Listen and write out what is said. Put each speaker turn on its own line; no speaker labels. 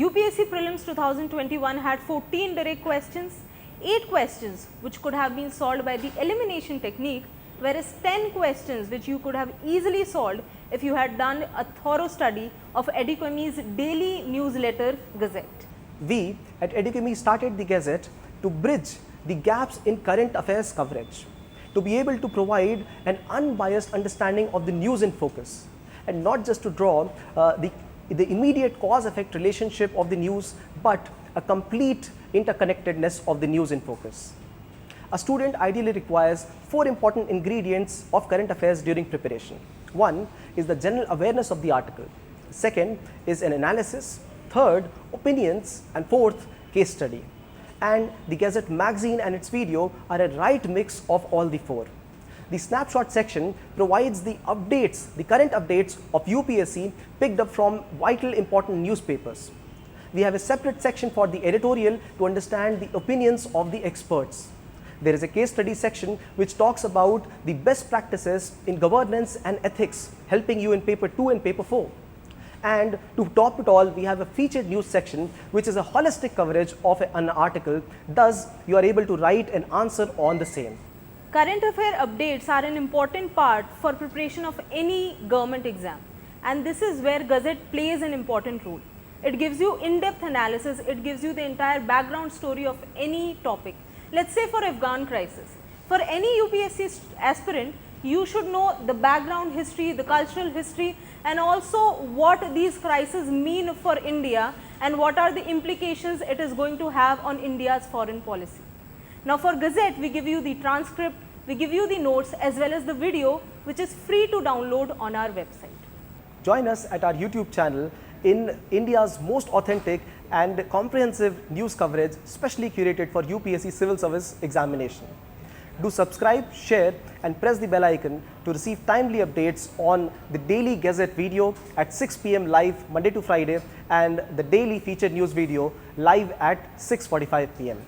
UPSC Prelims 2021 had 14 direct questions, 8 questions which could have been solved by the elimination technique, whereas 10 questions which you could have easily solved if you had done a thorough study of Educami's daily newsletter Gazette.
We at Educami started the Gazette to bridge the gaps in current affairs coverage, to be able to provide an unbiased understanding of the news in focus, and not just to draw the immediate cause-effect relationship of the news, but a complete interconnectedness of the news in focus. A student ideally requires 4 important ingredients of current affairs during preparation. One is the general awareness of the article. Second is an analysis. Third, opinions. And fourth, case study. And the Gazette magazine and its video are a right mix of all the 4. The snapshot section provides the updates, the current updates of UPSC picked up from vital important newspapers. We have a separate section for the editorial to understand the opinions of the experts. There is a case study section which talks about the best practices in governance and ethics, helping you in paper 2 and paper 4. And to top it all, we have a featured news section which is a holistic coverage of an article, thus you are able to write an answer on the same.
Current affair updates are an important part for preparation of any government exam, and this is where Gazette plays an important role. It gives you in-depth analysis, it gives you the entire background story of any topic. Let's say for Afghan crisis, for any UPSC aspirant, you should know the background history, the cultural history, and also what these crises mean for India and what are the implications it is going to have on India's foreign policy. Now for Gazette, we give you the transcript, we give you the notes as well as the video, which is free to download on our website.
Join us at our YouTube channel in India's most authentic and comprehensive news coverage, specially curated for UPSC Civil Service examination. Do subscribe, share and press the bell icon to receive timely updates on the daily Gazette video at 6 p.m. live Monday to Friday and the daily featured news video live at 6:45 p.m.